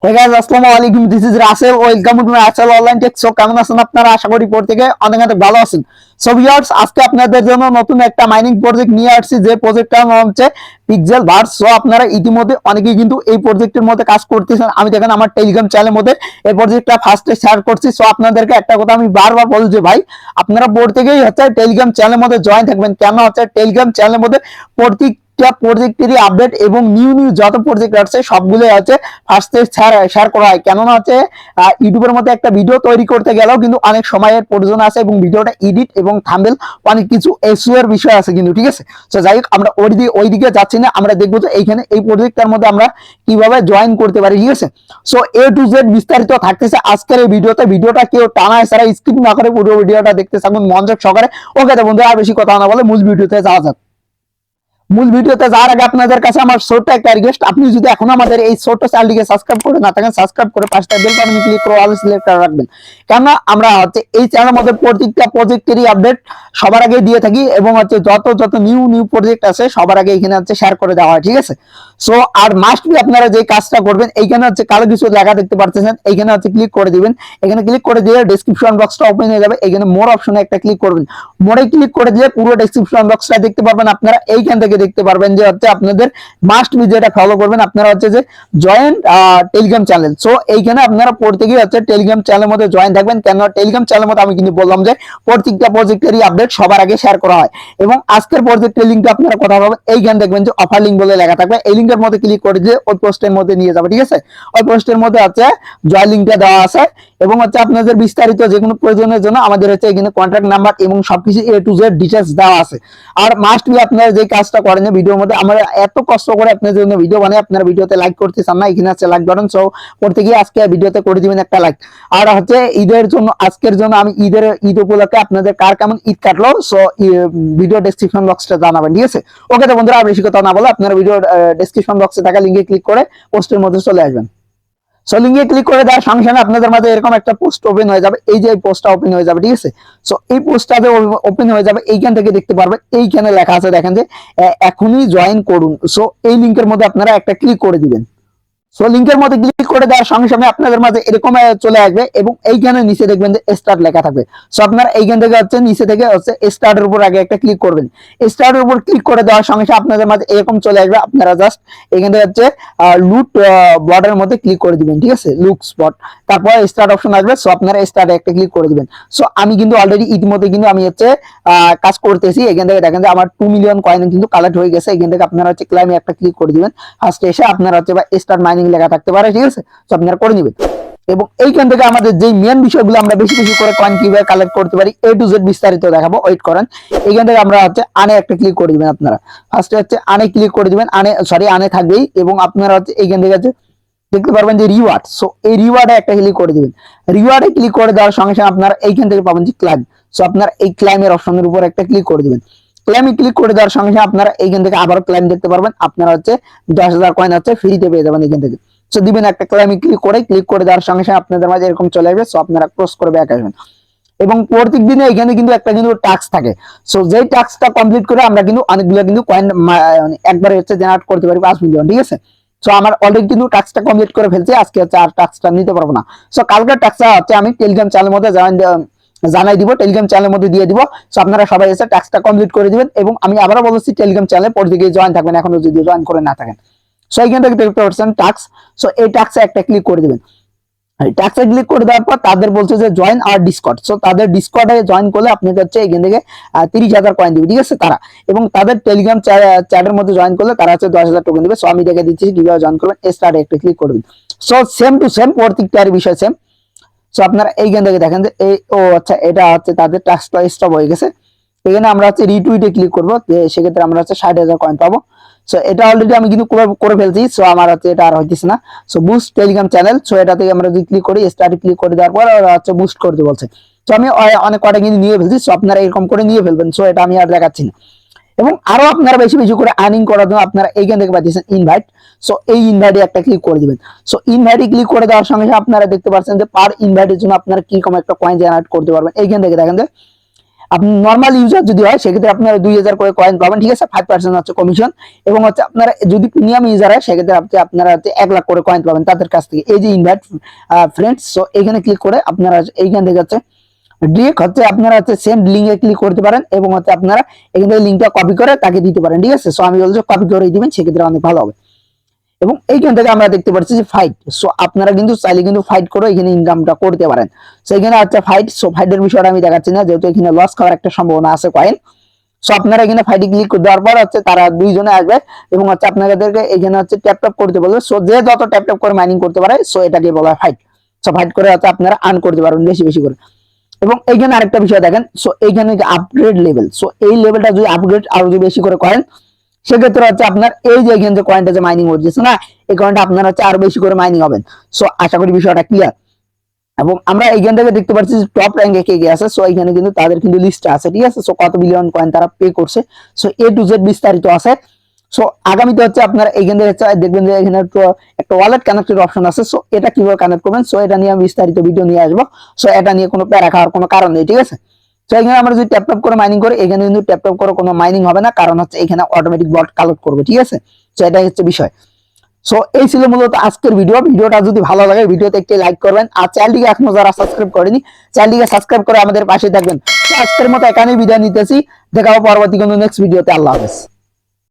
হে guys, আসসালামু আলাইকুম। This is Rasel. Welcome to Rasel online tech. So কেমন আছেন আপনারা? আশা করি প্রত্যেকে অনেক অনেক ভালো আছেন। সো ভিউয়ার্স, আজকে আপনাদের জন্য নতুন একটা মাইনিং প্রজেক্ট নিয়ে আসছি, যে প্রজেক্টটার নাম হচ্ছে পিক্সেল ভার্স। সো আপনারা ইতিমধ্যে অনেকেই কিন্তু এই প্রজেক্টের মধ্যে কাজ করতেছেন। আমি দেখেন আমার টেলিগ্রাম চ্যানেলের মধ্যে এই প্রজেক্টটা ফার্স্টে শেয়ার করছি। সো আপনাদেরকে একটা কথা আমি বারবার বলছি, ভাই আপনারা প্রত্যেকেই হচ্ছে টেলিগ্রাম চ্যানেলের মধ্যে জয়েন থাকবেন। কেন হচ্ছে টেলিগ্রাম চ্যানেলের মধ্যে প্রত্যেক প্রজেক্টেরই আপডেট এবং নিউ নিউ যত প্রজেক্ট আছে সবগুলো আছে ফার্স্টে শেয়ার করা হয়। কেননা হচ্ছে ইউটিউবের মধ্যে একটা ভিডিও তৈরি করতে গেলেও কিন্তু অনেক সময়ের প্রয়োজন আছে এবং ভিডিওটা এডিট এবং থাম্বনেল অনেক কিছু এসইও এর বিষয় আছে কিন্তু, ঠিক আছে। তো যাই হোক, আমরা ওইদিকে যাচ্ছি না, আমরা দেখবো যে এইখানে এই প্রজেক্টটার মধ্যে আমরা কিভাবে জয়েন করতে পারি, ঠিক আছে। সো এ টু জেড বিস্তারিত থাকতেছে আজকের এই ভিডিওতে। ভিডিওটা কেউ টানা ছাড়া স্কিপ না করে পুরো ভিডিওটা দেখতে থাকুন মনোযোগ সহকারে। ওকে তো বন্ধুরা, আর বেশি কথা না বলে মূল ভিডিওতে যাওয়া যাক। মূল ভিডিওতে যাওয়ার আগে আপনাদের কাছে আমার ছোট্ট একটা রিকোয়েস্ট, আপনি যদি এখন আমাদের এই ছোট্ট চ্যানেলটিকে সাবস্ক্রাইব করে না থাকেন, সাবস্ক্রাইব করে পাশে বেল বাটনে ক্লিক করে অল সিলেক্ট করে রাখবেন। কেননা আমরা হচ্ছে এই চ্যানেলের মধ্যে প্রত্যেকটা প্রজেক্টেরই আপডেট সবার আগে দিয়ে থাকি এবং হচ্ছে যত যত নিউ নিউ প্রজেক্ট আছে সবার আগে এখানে হচ্ছে শেয়ার করে দেওয়া হয়, ঠিক আছে। সো আর মাস্ট বি আপনারা যে কাজটা করবেন, এইখানে হচ্ছে কালো কিছু লেখা দেখতে পাচ্ছেন, এইখানে হচ্ছে ক্লিক করে দিবেন। এখানে ক্লিক করে দিয়ে ডেসক্রিপশন বক্সটা ওপেন হয়ে যাবে। এখানে মোর অপশনে একটা ক্লিক করবেন। মোরে ক্লিক করে দিয়ে পুরো ডেসক্রিপশন বক্সটা দেখতে পারবেন। আপনারা এইখান থেকে দেখতে পারবেন যে হচ্ছে আপনাদের মাস্ট বি যেটা ফলো করবেন, আপনারা হচ্ছে যে জয়েন টেলিগ্রাম চ্যানেল। সো এইখানে আপনারা প্রত্যেকেই হচ্ছে টেলিগ্রাম চ্যানেলের মধ্যে জয়েন থাকবেন। কেন টেলিগ্রাম চ্যানেলের মধ্যে আমি কিন্তু বললাম যে প্রত্যেকটা প্রজেক্টেরই আপডেট সবার আগে শেয়ার করা হয়। এবং আজকের প্রজেক্টের লিঙ্কটা আপনারা কথা পাবেন, এইখানে দেখবেন যে অফার লিঙ্ক বলে লেখা থাকবে। এই লিঙ্কের মধ্যে ক্লিক করে দিয়ে ওই পোস্টের মধ্যে নিয়ে যাবে, ঠিক আছে। ওই পোস্টের মধ্যে হচ্ছে জয় লিঙ্কটা দেওয়া আছে এবং হচ্ছে আপনাদের বিস্তারিত যে কোনো প্রয়োজনের জন্য আমাদের হচ্ছে এখানে কন্ট্যাক্ট নাম্বার এবং সবকিছু এ টু জেড ডিটেলস দেওয়া আছে। আর মাস্ট বি আপনারা যে কাজটা করেন ভিডিওর মধ্যে, আমরা এত কষ্ট করে আপনাদের জন্য ভিডিও বানাই, আপনারা ভিডিওতে লাইক করতে চান না, এখানে আছে লাইক বাটন। সো করতে গিয়ে আজকে ভিডিওতে করে দিবেন একটা লাইক। আর হচ্ছে ঈদের জন্য, আজকের জন্য আমি ঈদ উপলক্ষে আপনাদের কার কেমন ঈদ কাটলো, সো ভিডিও ডেসক্রিপশন বক্সটা জানাবেন, ঠিক আছে। ওকে তো বন্ধুরা, আর বেশি কথা না বলে আপনারা ভিডিও ডেসক্রিপশন বক্সে থাকা লিঙ্কে ক্লিক করে পোস্টের মধ্যে চলে আসবেন। সো লিঙ্কে ক্লিক করে দেওয়ার সঙ্গে সঙ্গে আপনাদের মাঝে এরকম একটা পোস্ট ওপেন হয়ে যাবে। এই যে এই পোস্টটা ওপেন হয়ে যাবে, ঠিক আছে। সো এই পোস্টটা যে ওপেন হয়ে যাবে, এইখান থেকে দেখতে পারবেন, এইখানে লেখা আছে দেখেন যে এখনই জয়েন করুন। সো এই লিঙ্কের মধ্যে আপনারা একটা ক্লিক করে দিবেন। সো লিংকের মধ্যে ক্লিক করে দেওয়ার সঙ্গে সঙ্গে আপনাদের মাঝে এরকম চলে আসবে এবং এইখানে নিচে দেখবেন যে স্টার্ট লেখা থাকবে। সো আপনারা এইখান থেকে হচ্ছে নিচে থেকে হচ্ছে স্টার্টের উপর আগে একটা ক্লিক করবেন। স্টার্টের উপর ক্লিক করে দেওয়ার সঙ্গে সঙ্গে আপনাদের মাঝে এরকম চলে আসবে। আপনারা জাস্ট এখান থেকে হচ্ছে লুট বর্ডের মধ্যে ক্লিক করে দিবেন, ঠিক আছে, লুক স্পট। তারপর স্টার্ট অপশন আসবে। সো আপনারা স্টার্টে একটা ক্লিক করে দিবেন। সো আমি কিন্তু অলরেডি ইতিমধ্যে কিন্তু আমি হচ্ছে কাজ করতেছি। এখান থেকে দেখেন যে আমার 2 মিলিয়ন কয়েন কিন্তু কালেক্ট হয়ে গেছে। এখান থেকে আপনারা হচ্ছে ক্লাইমে একটা ক্লিক করে দিবেন। ফার্স্টে এসে আপনারা হচ্ছে বা স্টার্ট মাইনিং লেখা থাকতে পারে, ঠিক আছে। তো আপনারা করে নেবেন এবং এইখান থেকে আমাদের যে মেন বিষয়গুলো আমরা বেশি বেশি করে কয়েন কিভাবে কালেক্ট করতে পারি এ টু জেড বিস্তারিত দেখাবো, ওয়েট করেন। এইখান থেকে আমরা হচ্ছে আনে একটা ক্লিক করে দিবেন। আপনারা ফার্স্টে হচ্ছে আনে ক্লিক করে দিবেন। আনে থাকবেই এবং আপনারা হচ্ছে এইখান থেকে হচ্ছে দেখতে পারবেন যে রিওয়ার্ড। সো এই রিওয়ার্ডে একটা ক্লিক করে দিবেন। রিওয়ার্ডে ক্লিক করে দেওয়ার সঙ্গে সঙ্গে আপনারা এইখান থেকে পাবেন যে ক্লাইম। সো আপনারা এই ক্লাইমের অপশনের উপর একটা ক্লিক করে দিবেন। ক্লাইমে ক্লিক করে দেওয়ার সঙ্গে সঙ্গে আপনারা এইখান থেকে আবার ক্লাইম দেখতে পারবেন। আপনারা হচ্ছে 10,000 কয়েন হচ্ছে ফ্রিতে পেয়ে যাবেন এখান থেকে। সো দিবেন একটা ক্লাইমে ক্লিক করে দেওয়ার সঙ্গে সঙ্গে আপনাদের মাঝে এরকম চলে আসবে। সো আপনারা ক্রস করে ব্যাক আসবেন এবং প্রত্যেক দিনে এখানে কিন্তু একটা কিন্তু টাস্ক থাকে। সো যেই টাস্কটা কমপ্লিট করে আমরা কিন্তু অনেকগুলো কিন্তু কয়েন একবারে হচ্ছে জেনারেট করতে পারি 5 মিলিয়ন, ঠিক আছে। সো আমার অলরেডি কিন্তু টাস্কটা কমপ্লিট করে ফেলছি। আজকে হচ্ছে আর টাস্কটা নিতে পারবো না। সো কালকের টাস্কটা হচ্ছে আমি টেলিগ্রাম চ্যানেলের মধ্যে জানাই দিব, টেলিগ্রাম চ্যানেলের মধ্যে দিয়ে দিব। সো আপনারা সবাই এসে টাস্কটা কমপ্লিট করে দিবেন এবং আমি আবারও বলছি টেলিগ্রাম চ্যানেলে প্রত্যেকে জয়েন থাকবেন এখনো যদি জয়েন করে না থাকেন। সো এইখান থেকে দেখতে পাচ্ছেন টাস্ক। সো এই টাস্কে একটা ক্লিক করে দিবেন। টাস্কে ক্লিক করে দেওয়ার পর তাদের বলছে যে জয়েন আর ডিসকর্ড। সো তাদের ডিসকর্ডে জয়েন করলে আপনাকে হচ্ছে এখান থেকে 30,000 কয়েন দিবে, ঠিক আছে তারা। এবং তাদের টেলিগ্রাম চ্যাটের মধ্যে জয়েন করলে তারা হচ্ছে 10,000 টোকেন দিবে। সো আমি দেখে দিচ্ছি কিভাবে জয়েন করবেন। স্টার্টে একটা ক্লিক করবেন। সো সেম টু সেম প্রত্যেকটার বিষয় সেম। সো আপনারা এইখান থেকে দেখেন যে এই আচ্ছা, এটা হচ্ছে তাদের টাস্কটা স্টপ হয়ে গেছে। এখানে আমরা হচ্ছে রিটুইটে ক্লিক করবো, সেক্ষেত্রে আমরা হচ্ছে 60,000 কয়েন পাবো। সো এটা অলরেডি আমি কিন্তু করে ফেলছি। সো আমার হচ্ছে এটা আর হইতেছে না। So boost Telegram channel. So এটা থেকে আমরা যদি ক্লিক করি, স্টার্টে ক্লিক করে দেওয়ার পর ওরা হচ্ছে বুস্ট করতে বলছে। সো আমি অনেক কটা কিন্তু নিয়ে ফেলছি। সো আপনারা এরকম করে নিয়ে ফেলবেন। সো এটা আমি আর দেখাচ্ছি না। এবং আরো আপনারা বেশি বেশি করে আর্নিং করার জন্য আপনারা এইখান থেকে পাচ্ছেন ইনভাইট। সো এই ইনভাইটে একটা ক্লিক করে দিবেন। সো ইনভাইটে ক্লিক করে দেওয়ার সঙ্গে সঙ্গে আপনারা দেখতে পাচ্ছেন যে পার ইনভাইটের জন্য আপনারা কি রকম একটা কয়েন জেনারেট করতে পারবেন। এইখান থেকে দেখেন যে আপনি নর্মাল ইউজার যদি হয় সেক্ষেত্রে আপনারা 2000 করে কয়েন পাবেন, ঠিক আছে, 5% হচ্ছে কমিশন। এবং হচ্ছে আপনারা যদি প্রিমিয়াম ইউজার হয় সেক্ষেত্রে আপনারা হচ্ছে 1 লাখ করে কয়েন পাবেন তাদের কাছ থেকে। এই যে ইনভাইট ফ্রেন্ডস, সো এখানে ক্লিক করে আপনারা এইখান থেকে হচ্ছে ডিরেক্ট হচ্ছে আপনারা হচ্ছে সেন্ড লিঙ্কে ক্লিক করতে পারেন এবং হচ্ছে আপনারা এখান থেকে লিঙ্কটা কপি করে তাকে দিতে পারেন, ঠিক আছে। সো আমি বলছি কপি করে দিবেন, সেক্ষেত্রে অনেক ভালো হবে। এবং এইখান থেকে আমরা দেখতে পাচ্ছি যে ফাইট, সো আপনারা কিন্তু চাইলে কিন্তু ফাইট করে এখানে ইনকামটা করতে পারেন। সো এখানে হচ্ছে ফাইট, সো ফাইটের বিষয়টা আমি দেখাচ্ছি না যেহেতু এখানে লস খাওয়ার একটা সম্ভাবনা আছে কয়েন। সো আপনারা এখানে ফাইটে ক্লিক দেওয়ার পর হচ্ছে তারা দুইজনে আসবে এবং হচ্ছে আপনাদেরকে এখানে হচ্ছে ট্যাপ ট্যাপ করতে বলবে। সো যে যত ট্যাপ ট্যাপ করে মাইনিং করতে পারে সো এটাকে বলা হয় ফাইট। সো ফাইট করে হচ্ছে আপনারা আর্ন করতে পারবেন বেশি বেশি করে। এবং এইখানে আরেকটা বিষয় দেখেন, সো এইখানে যে আপগ্রেড লেভেল, সো এই লেভেলটা যদি আপগ্রেড আরো যদি বেশি করে করেন সেক্ষেত্রে হচ্ছে আপনার এই যে এখানে যে কয়েনটা যে মাইনিং হচ্ছে না, এই কয়েনটা আপনার হচ্ছে আরো বেশি করে মাইনিং হবেন। সো আশা করি বিষয়টা ক্লিয়ার। এবং আমরা এইখান থেকে দেখতে পাচ্ছি টপ র্যাঙ্কে কে কে আছে। সো এখানে কিন্তু তাদের কিন্তু লিস্ট আছে, ঠিক আছে। সো কত বিলিয়ন কয়েন তারা পে করছে, সো এ টু জেড বিস্তারিত আছে। সো আগামীতে হচ্ছে আপনারা এইখান থেকে দেখবেন যে এখানে একটা ওয়ালেট কানেক্টেড অপশন আছে। সো এটা কিভাবে কানেক্ট করবেন, সো এটা নিয়ে আমি বিস্তারিত ভিডিও নিয়ে আসবো। সো এটা নিয়ে কোনো প্যারা খাওয়ার কোনো কারণ নেই, ঠিক আছে। তো এখানে আমরা যদি ট্যাপ ট্যাপ করে মাইনিং করি, এখানে কিন্তু ট্যাপ ট্যাপ করে কোনো মাইনিং হবে না, কারণ হচ্ছে এখানে অটোমেটিক বট কালেক্ট করবে, ঠিক আছে। সো এটাই হচ্ছে বিষয়। সো এই ছিল মূলত আজকের ভিডিওটা যদি ভালো লাগে ভিডিওতে একটি লাইক করবেন, আর চ্যানেলটিকে এখনো যারা সাবস্ক্রাইব করেনি চ্যানেলটিকে সাবস্ক্রাইব করে আমাদের পাশে থাকবেন। আজকের মতো এখানেই বিদায় নিতেছি, দেখা হবে পরবর্তী কোনো নেক্সট ভিডিওতে। আল্লাহ হাফেজ।